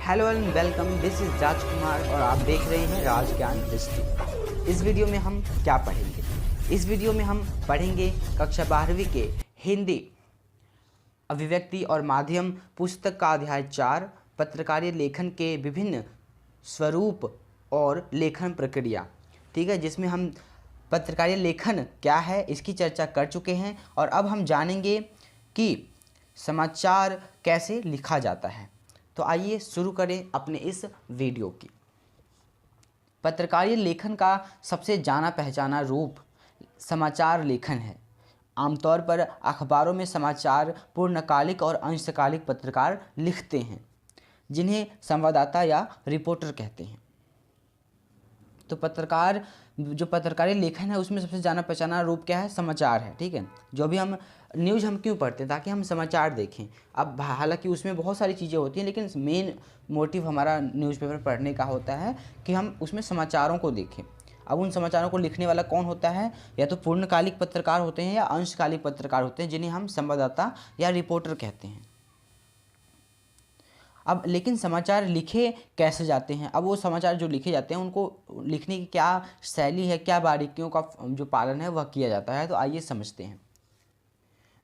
Hello and welcome, this is Rajkumar और आप देख रहे हैं राज ज्ञान दृष्टि। इस वीडियो में हम क्या पढ़ेंगे? इस वीडियो में हम पढ़ेंगे कक्षा 12वीं के हिंदी अभिव्यक्ति और माध्यम पुस्तक का अध्याय 4 पत्रकारीय लेखन के विभिन्न स्वरूप और लेखन प्रक्रिया। ठीक है, जिसमें हम पत्रकारीय लेखन क्या है इसकी चर्चा कर चुके हैं और अब हम जानेंगे कि समाचार कैसे लिखा जाता है। तो आइए शुरू करें अपने इस वीडियो की। पत्रकारीय लेखन का सबसे जाना पहचाना रूप समाचार लेखन है। आमतौर पर अखबारों में समाचार पूर्णकालिक और अंशकालिक पत्रकार लिखते हैं, जिन्हें संवाददाता या रिपोर्टर कहते हैं। तो पत्रकारीय लेखन है उसमें सबसे जाना पहचाना रूप क्या है? समाचार है। ठीक है, जो भी हम न्यूज़ हम क्यों पढ़ते हैं? ताकि हम समाचार देखें। अब हालांकि उसमें बहुत सारी चीज़ें होती हैं, लेकिन मेन मोटिव हमारा न्यूज़पेपर पढ़ने का होता है कि हम उसमें समाचारों को देखें। अब उन समाचारों को लिखने वाला कौन होता है? या तो पूर्णकालिक पत्रकार होते हैं या अंशकालिक पत्रकार होते हैं, जिन्हें हम संवाददाता या रिपोर्टर कहते हैं। अब लेकिन समाचार लिखे कैसे जाते हैं? अब वो समाचार जो लिखे जाते हैं उनको लिखने की क्या शैली है, क्या बारीकियों का जो पालन है वह किया जाता है। तो आइए समझते हैं।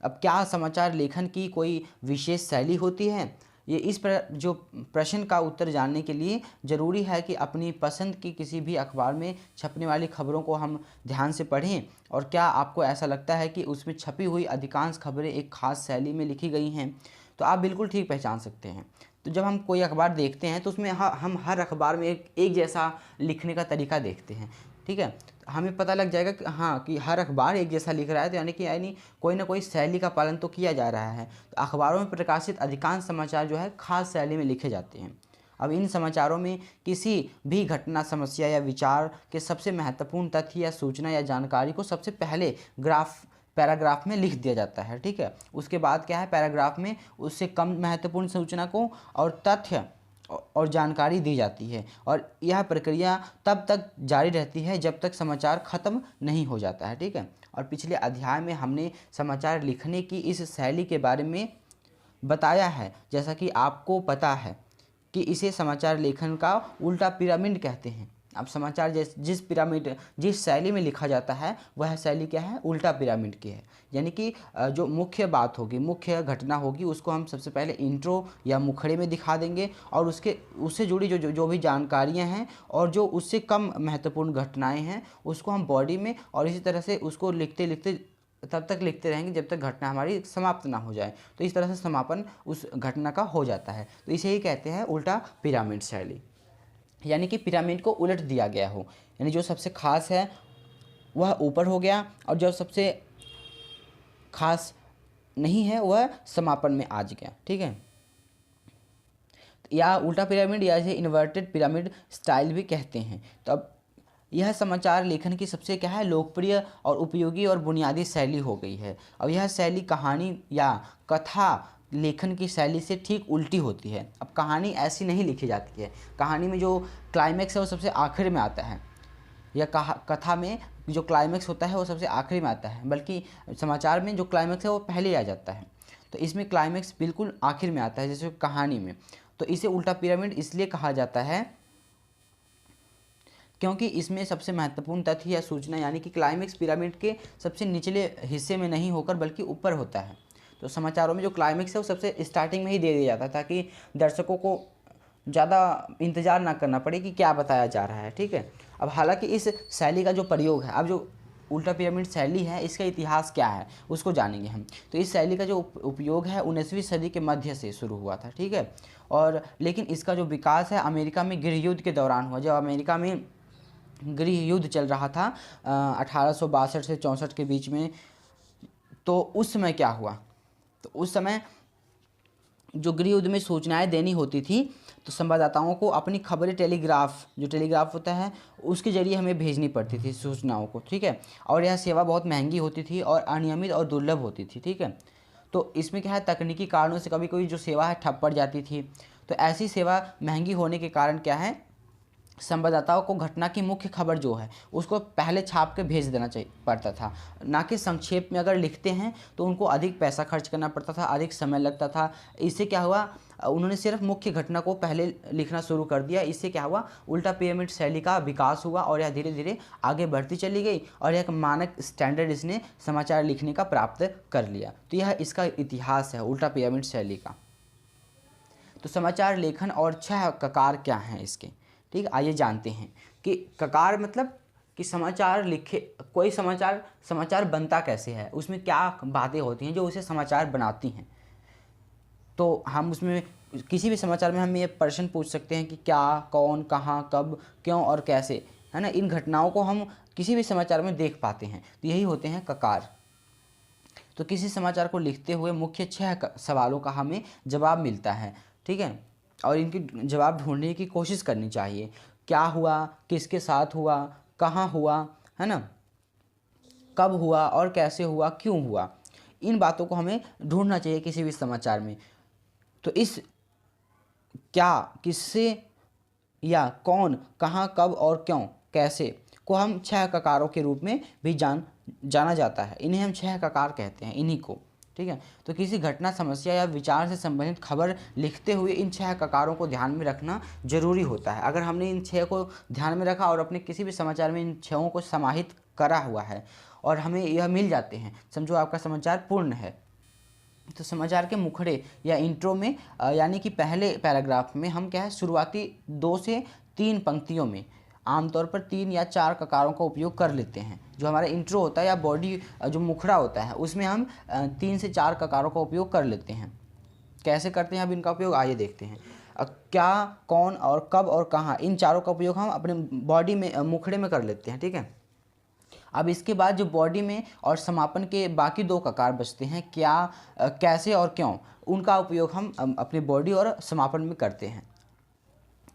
अब क्या समाचार लेखन की कोई विशेष शैली होती है? जो प्रश्न का उत्तर जानने के लिए ज़रूरी है कि अपनी पसंद की किसी भी अखबार में छपने वाली खबरों को हम ध्यान से पढ़ें। और क्या आपको ऐसा लगता है कि उसमें छपी हुई अधिकांश खबरें एक खास शैली में लिखी गई हैं? तो आप बिल्कुल ठीक पहचान सकते हैं। तो जब हम कोई अखबार देखते हैं तो उसमें हम हर अखबार में एक जैसा लिखने का तरीका देखते हैं। ठीक है, हमें पता लग जाएगा कि कि हर अखबार एक जैसा लिख रहा है, तो यानी कोई ना कोई शैली का पालन तो किया जा रहा है। तो अखबारों में प्रकाशित अधिकांश समाचार जो है खास शैली में लिखे जाते हैं। अब इन समाचारों में किसी भी घटना, समस्या या विचार के सबसे महत्वपूर्ण तथ्य या सूचना या जानकारी को सबसे पहले पैराग्राफ में लिख दिया जाता है। ठीक है, उसके बाद क्या है? पैराग्राफ में उससे कम महत्वपूर्ण सूचना को और तथ्य और जानकारी दी जाती है। और यह प्रक्रिया तब तक जारी रहती है जब तक समाचार ख़त्म नहीं हो जाता है। ठीक है, और पिछले अध्याय में हमने समाचार लिखने की इस शैली के बारे में बताया है। जैसा कि आपको पता है कि इसे समाचार लेखन का उल्टा पिरामिड कहते हैं। अब समाचार जिस शैली में लिखा जाता है वह शैली क्या है? उल्टा पिरामिड की है। यानी कि जो मुख्य बात होगी, मुख्य घटना होगी, उसको हम सबसे पहले इंट्रो या मुखड़े में दिखा देंगे और उससे जुड़ी जो भी जानकारियां हैं और जो उससे कम महत्वपूर्ण घटनाएं हैं उसको हम बॉडी में, और इसी तरह से उसको लिखते लिखते तब तक लिखते रहेंगे जब तक घटना हमारी समाप्त ना हो जाए। तो इस तरह से समापन उस घटना का हो जाता है। तो इसे ही कहते हैं उल्टा पिरामिड शैली। यानी कि पिरामिड को उलट दिया गया हो, यानी जो सबसे खास है वह ऊपर हो गया और जो सबसे खास नहीं है वह समापन में आ गया। ठीक है, या उल्टा पिरामिड या इसे इन्वर्टेड पिरामिड स्टाइल भी कहते हैं। तो अब यह समाचार लेखन की सबसे क्या है? लोकप्रिय और उपयोगी और बुनियादी शैली हो गई है। अब यह शैली कहानी या कथा लेखन की शैली से ठीक उल्टी होती है। अब कहानी ऐसी नहीं लिखी जाती है। कहानी में जो क्लाइमैक्स है वो सबसे आखिर में आता है, या कथा में जो क्लाइमैक्स होता है वो सबसे आखिरी में आता है, बल्कि समाचार में जो क्लाइमैक्स है वो पहले आ जाता है। तो इसमें क्लाइमैक्स बिल्कुल आखिर में आता है, जैसे कहानी में। तो इसे उल्टा पिरामिड इसलिए कहा जाता है क्योंकि इसमें सबसे महत्वपूर्ण तथ्य या सूचना, यानी कि क्लाइमैक्स पिरामिड के सबसे निचले हिस्से में नहीं होकर बल्कि ऊपर होता है। तो समाचारों में जो क्लाइमैक्स है वो सबसे स्टार्टिंग में ही दे दिया जाता है, ताकि दर्शकों को ज़्यादा इंतज़ार ना करना पड़े कि क्या बताया जा रहा है। ठीक है, अब हालांकि इस शैली का जो प्रयोग है, अब जो उल्टा पिरामिड शैली है इसका इतिहास क्या है उसको जानेंगे हम। तो इस शैली का जो उपयोग है 19वीं सदी के मध्य से शुरू हुआ था। ठीक है, और लेकिन इसका जो विकास है अमेरिका में गृह युद्ध के दौरान हुआ। जब अमेरिका में गृह युद्ध चल रहा था 1862 से 64 के बीच में, तो उस समय क्या हुआ? तो उस समय जो गृह युद्ध में सूचनाएं देनी होती थी तो संवाददाताओं को अपनी खबरें टेलीग्राफ होता है उसके ज़रिए हमें भेजनी पड़ती थी सूचनाओं को। ठीक है, और यह सेवा बहुत महंगी होती थी और अनियमित और दुर्लभ होती थी। ठीक है, तो इसमें क्या है? तकनीकी कारणों से कभी कोई जो सेवा है ठप पड़ जाती थी। तो ऐसी सेवा महंगी होने के कारण क्या है? संवाददाताओं को घटना की मुख्य खबर जो है उसको पहले छाप के भेज देना पड़ता था, ना कि संक्षेप में। अगर लिखते हैं तो उनको अधिक पैसा खर्च करना पड़ता था, अधिक समय लगता था। इससे क्या हुआ? उन्होंने सिर्फ मुख्य घटना को पहले लिखना शुरू कर दिया। इससे क्या हुआ, उल्टा पिरामिड शैली का विकास हुआ और यह धीरे धीरे आगे बढ़ती चली गई और एक मानक स्टैंडर्ड इसने समाचार लिखने का प्राप्त कर लिया। तो यह इसका इतिहास है उल्टा पिरामिड शैली का। तो समाचार लेखन और 6 ककार क्या हैं इसके, ठीक है, आइए जानते हैं कि ककार मतलब कि समाचार लिखे, कोई समाचार बनता कैसे है, उसमें क्या बातें होती हैं जो उसे समाचार बनाती हैं। तो हम उसमें किसी भी समाचार में हम ये प्रश्न पूछ सकते हैं कि क्या, कौन, कहाँ, कब, क्यों और कैसे, है ना। इन घटनाओं को हम किसी भी समाचार में देख पाते हैं। तो यही होते हैं ककार। तो किसी समाचार को लिखते हुए मुख्य 6 सवालों का हमें जवाब मिलता है, ठीक है, और इनकी जवाब ढूंढने की कोशिश करनी चाहिए। क्या हुआ, किसके साथ हुआ, कहाँ हुआ, है ना, कब हुआ और कैसे हुआ, क्यों हुआ, इन बातों को हमें ढूंढना चाहिए किसी भी समाचार में। तो इस क्या, किससे या कौन, कहाँ, कब और क्यों, कैसे को हम 6 ककारों के रूप में भी जाना जाता है। इन्हें हम 6 ककार कहते हैं, इन्हीं को, ठीक है। तो किसी घटना, समस्या या विचार से संबंधित खबर लिखते हुए इन 6 ककारों को ध्यान में रखना जरूरी होता है। अगर हमने इन 6 को ध्यान में रखा और अपने किसी भी समाचार में इन 6 को समाहित करा हुआ है और हमें यह मिल जाते हैं, समझो आपका समाचार पूर्ण है। तो समाचार के मुखड़े या इंट्रो में यानी कि पहले पैराग्राफ में हम क्या है, शुरुआती 2 से 3 पंक्तियों में आमतौर पर 3 या 4 ककारों का उपयोग कर लेते हैं। जो हमारा इंट्रो होता है या बॉडी जो मुखड़ा होता है उसमें हम 3 से 4 ककारों का उपयोग कर लेते हैं। कैसे करते हैं अब इनका उपयोग, आइए देखते हैं। क्या, कौन और कब और कहाँ, इन चारों का उपयोग हम अपने बॉडी में, मुखड़े में कर लेते हैं, ठीक है। अब इसके बाद जो बॉडी में और समापन के बाकी 2 ककार बचते हैं, क्या, कैसे और क्यों, उनका उपयोग हम अपने बॉडी और समापन में करते हैं।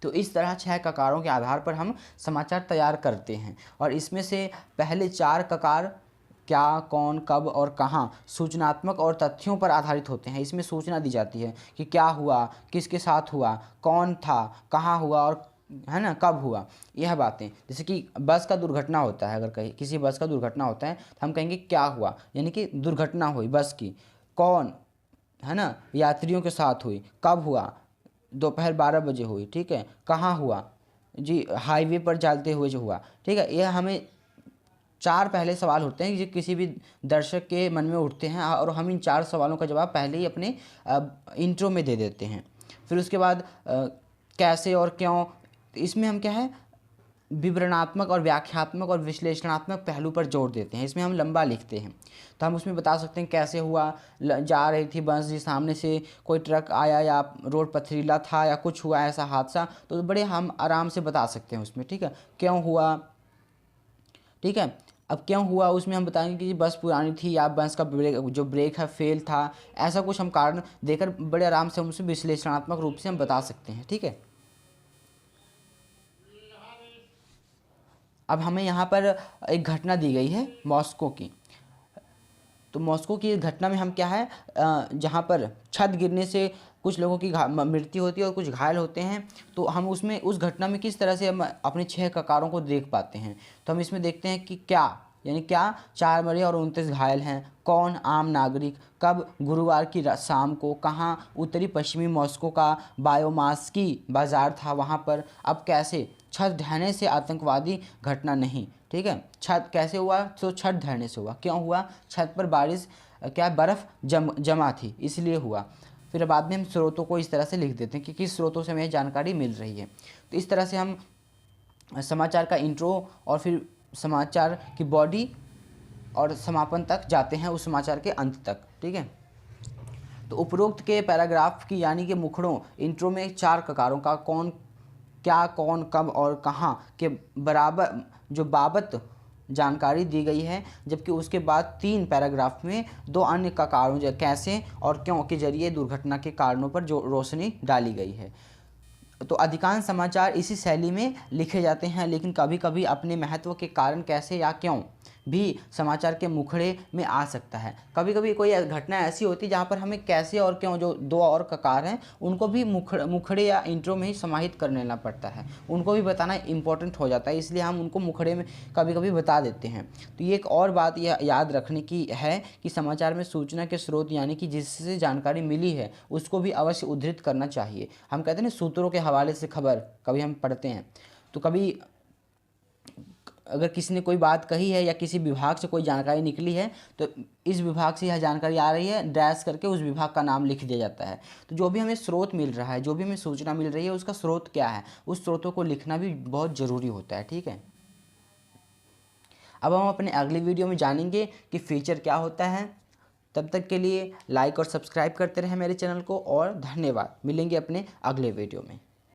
तो इस तरह 6 ककारों के आधार पर हम समाचार तैयार करते हैं और इसमें से पहले 4 ककार क्या, कौन, कब और कहाँ सूचनात्मक और तथ्यों पर आधारित होते हैं। इसमें सूचना दी जाती है कि क्या हुआ, किसके साथ हुआ, कौन था, कहाँ हुआ और, है ना, कब हुआ, यह बातें। जैसे कि बस का दुर्घटना होता है, अगर कहीं किसी बस का दुर्घटना होता है तो हम कहेंगे क्या हुआ, यानी कि दुर्घटना हुई बस की। कौन, है ना, यात्रियों के साथ हुई। कब हुआ, दोपहर 12 बजे हुई, ठीक है। कहाँ हुआ जी, हाईवे पर चलते हुए जो हुआ, ठीक है। यह हमें 4 पहले सवाल होते हैं जो किसी भी दर्शक के मन में उठते हैं और हम इन 4 सवालों का जवाब पहले ही अपने इंट्रो में दे देते हैं। फिर उसके बाद कैसे और क्यों, इसमें हम क्या है, विवरणात्मक और व्याख्यात्मक और विश्लेषणात्मक पहलू पर जोर देते हैं। इसमें हम लंबा लिखते हैं तो हम उसमें बता सकते हैं कैसे हुआ, जा रही थी बस जी, सामने से कोई ट्रक आया या रोड पथरीला था या कुछ हुआ ऐसा हादसा, तो बड़े हम आराम से बता सकते हैं उसमें, ठीक है। क्यों हुआ, ठीक है। अब क्यों हुआ उसमें हम बताएंगे कि बस पुरानी थी या बस का ब्रेक है फेल था, ऐसा कुछ हम कारण देकर बड़े आराम से हम उसे विश्लेषणात्मक रूप से हम बता सकते हैं, ठीक है। अब हमें यहाँ पर एक घटना दी गई है मॉस्को की। तो मॉस्को की घटना में हम क्या है, जहाँ पर छत गिरने से कुछ लोगों की मृत्यु होती है और कुछ घायल होते हैं, तो हम उसमें उस घटना में किस तरह से हम अपने 6 ककारों को देख पाते हैं। तो हम इसमें देखते हैं कि क्या, यानी क्या 4 मरे और 29 घायल हैं। कौन, आम नागरिक। कब, गुरुवार की शाम को। कहाँ, उत्तरी पश्चिमी मॉस्को का बायोमास की बाजार था वहाँ पर। अब कैसे, छत ढहने से आतंकवादी घटना नहीं, ठीक है। छत कैसे हुआ, तो छत ढहने से हुआ। क्यों हुआ, छत पर बारिश, क्या बर्फ़ जमा थी इसलिए हुआ। फिर बाद में हम स्रोतों को इस तरह से लिख देते हैं कि किस स्रोतों से हमें जानकारी मिल रही है। तो इस तरह से हम समाचार का इंट्रो और फिर समाचार की बॉडी और समापन तक जाते हैं, उस समाचार के अंत तक, ठीक है। तो उपरोक्त के पैराग्राफ की यानी कि मुखड़ों इंट्रो में 4 ककारों का कौन, क्या, कौन, कब और कहाँ के बराबर जो बाबत जानकारी दी गई है, जबकि उसके बाद 3 पैराग्राफ में 2 अन्य ककारों जो कैसे और क्यों के जरिए दुर्घटना के कारणों पर जो रोशनी डाली गई है। तो अधिकांश समाचार इसी शैली में लिखे जाते हैं, लेकिन कभी कभी अपने महत्व के कारण कैसे या क्यों भी समाचार के मुखड़े में आ सकता है। कभी कभी कोई घटना ऐसी होती है जहाँ पर हमें कैसे और क्यों, जो दो और ककार हैं उनको भी मुखड़े या इंट्रो में ही समाहित कर लेना पड़ता है, उनको भी बताना इंपॉर्टेंट हो जाता है, इसलिए हम उनको मुखड़े में कभी कभी बता देते हैं। तो ये एक और बात यह याद रखने की है कि समाचार में सूचना के स्रोत यानी कि जिससे जानकारी मिली है उसको भी अवश्य उद्धृत करना चाहिए। हम कहते हैं ना सूत्रों के हवाले से खबर, कभी हम पढ़ते हैं, तो कभी अगर किसी ने कोई बात कही है या किसी विभाग से कोई जानकारी निकली है तो इस विभाग से यह जानकारी आ रही है, डैश करके उस विभाग का नाम लिख दिया जाता है। तो जो भी हमें स्रोत मिल रहा है, जो भी हमें सूचना मिल रही है, उसका स्रोत क्या है, उस स्रोतों को लिखना भी बहुत ज़रूरी होता है। ठीक है, अब हम अपने अगली वीडियो में जानेंगे कि फीचर क्या होता है। तब तक के लिए लाइक और सब्सक्राइब करते रहें मेरे चैनल को, और धन्यवाद। मिलेंगे अपने अगले वीडियो में।